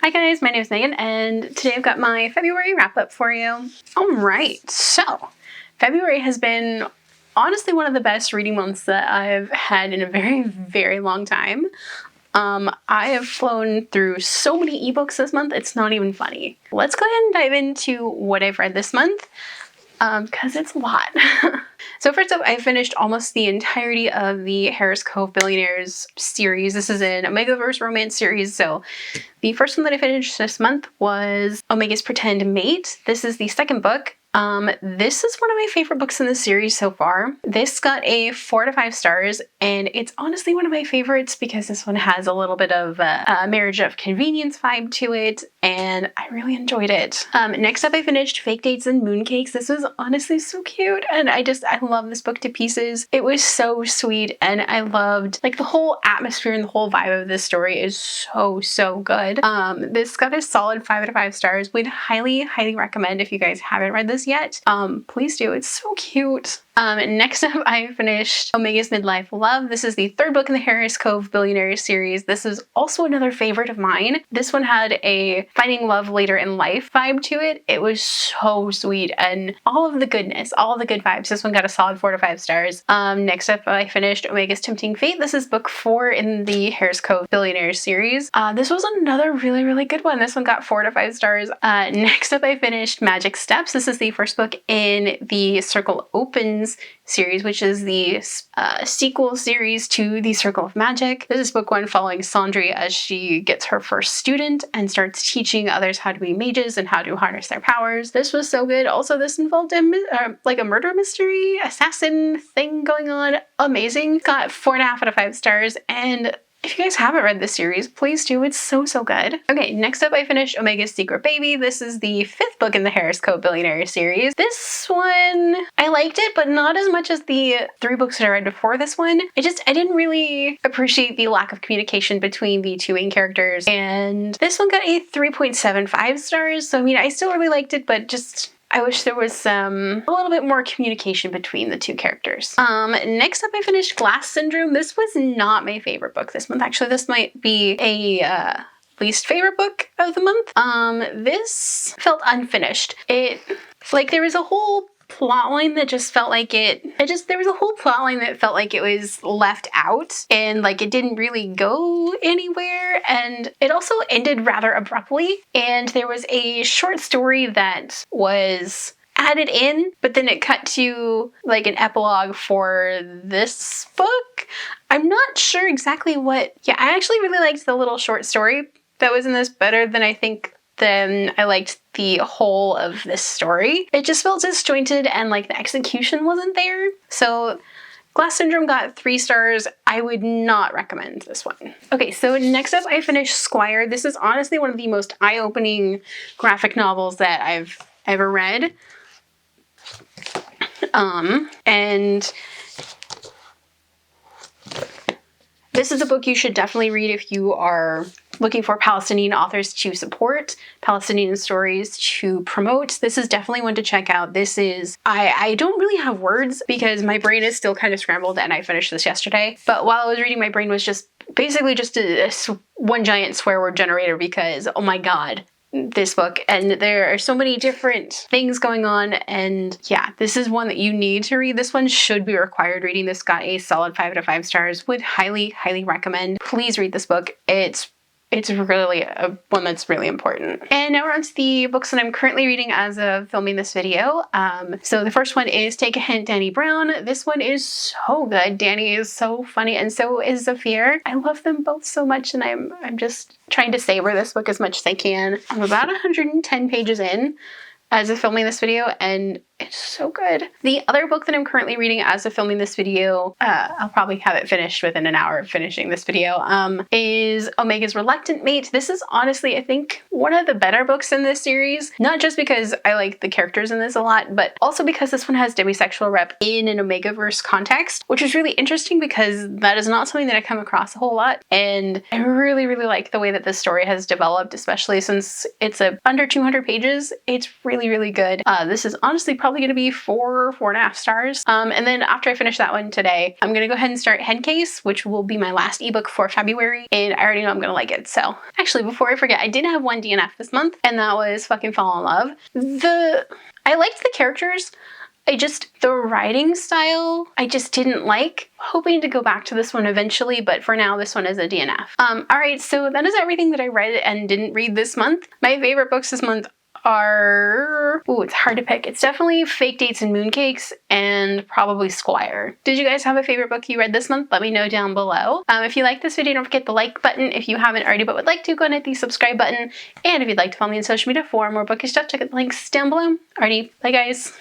Hi guys, my name is Megan and today I've got my February wrap up for you. Alright, so February has been honestly one of the best reading months that I've had in a very long time. I have flown through so many ebooks this month, it's not even funny. Let's go ahead and dive into what I've read this month, because it's a lot. So first up, I finished almost the entirety of the Harris Cove Billionaires series. This is an Omegaverse romance series, so the first one that I finished this month was Omega's Pretend Mate. This is the second book. This is one of my favorite books in the series so far. This got a 4 out of 5 stars, and it's honestly one of my favorites because this one has a little bit of a marriage of convenience vibe to it, and I really enjoyed it. Next up, I finished Fake Dates and Mooncakes. This was honestly so cute, and I love this book to pieces. It was so sweet, and I loved like the whole atmosphere and the whole vibe of this story is so good. This got a solid 5 out of 5 stars. Would highly recommend if you guys haven't read this yet. Please do. It's so cute. Next up, I finished Omega's Midlife Love. This is the third book in the Harris Cove Billionaires series. This is also another favorite of mine. This one had a finding love later in life vibe to it. It was so sweet and all of the goodness, all the good vibes. This one got a solid 4 out of 5 stars. Next up, I finished Omega's Tempting Fate. This is book 4 in the Harris Cove Billionaires series. This was another really good one. This one got 4 out of 5 stars. Next up, I finished Magic Steps. This is the first book in the Circle Opens series, which is the sequel series to the Circle of Magic. This is book 1 following Sandri as she gets her first student and starts teaching others how to be mages and how to harness their powers. This was so good. Also, this involved a murder mystery assassin thing going on. Amazing. Got 4.5 out of 5 stars, and if you guys haven't read this series, please do. It's so good. Okay, next up I finished Omega's Secret Baby. This is the 5th book in the Harris Cove Billionaires series. This one, I liked it, but not as much as the 3 books that I read before this one. I didn't really appreciate the lack of communication between the 2 main characters, and this one got a 3.75 stars. So I mean, I still really liked it, but I wish there was a little bit more communication between the 2 characters. Next up, I finished Glass Syndrome. This was not my favorite book this month. Actually, this might be a least favorite book of the month. This felt unfinished. There was a whole plotline that just felt like there was a whole plotline that felt like it was left out and like it didn't really go anywhere, and it also ended rather abruptly, and there was a short story that was added in, but then it cut to like an epilogue for this book. I'm not sure exactly what. Yeah, I actually really liked the little short story that was in this better than I liked the whole of this story. It just felt disjointed and like the execution wasn't there. So Glass Syndrome got 3 stars. I would not recommend this one. Okay, so next up I finished Squire. This is honestly one of the most eye-opening graphic novels that I've ever read. And this is a book you should definitely read if you are looking for Palestinian authors to support, Palestinian stories to promote. This is definitely one to check out. This is, I don't really have words because my brain is still kind of scrambled, and I finished this yesterday. But while I was reading, my brain was just basically one giant swear word generator because, oh my God, this book, and there are so many different things going on, and yeah, this is one that you need to read. This one should be required reading. This got a solid 5 out of 5 stars. Would highly recommend. Please read this book. It's really one that's really important. And now we're on to the books that I'm currently reading as of filming this video. So the first one is Take a Hint, Dani Brown. This one is so good. Dani is so funny, and so is Zafir. I love them both so much, and I'm just trying to savor this book as much as I can. I'm about 110 pages in as of filming this video, and it's so good. The other book that I'm currently reading as of filming this video, I'll probably have it finished within an hour of finishing this video, is Omega's Reluctant Mate. This is honestly, I think, one of the better books in this series. Not just because I like the characters in this a lot, but also because this one has demisexual rep in an Omegaverse context, which is really interesting because that is not something that I come across a whole lot. And I really like the way that this story has developed, especially since it's under 200 pages. It's really really, really good. This is honestly probably going to be 4.5 stars. And then after I finish that one today, I'm going to go ahead and start Headcase, which will be my last ebook for February, and I already know I'm going to like it. So actually, before I forget, I did have one DNF this month, and that was fucking Fall in Love. I liked the characters. The writing style, I just didn't like. Hoping to go back to this one eventually, but for now, this one is a DNF. Alright, so that is everything that I read and didn't read this month. My favorite books this month are... Ooh, it's hard to pick. It's definitely Fake Dates and Mooncakes and probably Squire. Did you guys have a favorite book you read this month? Let me know down below. If you like this video, don't forget the like button. If you haven't already but would like to, go and hit the subscribe button. And if you'd like to follow me on social media for more bookish stuff, check out the links down below. Alrighty, bye guys.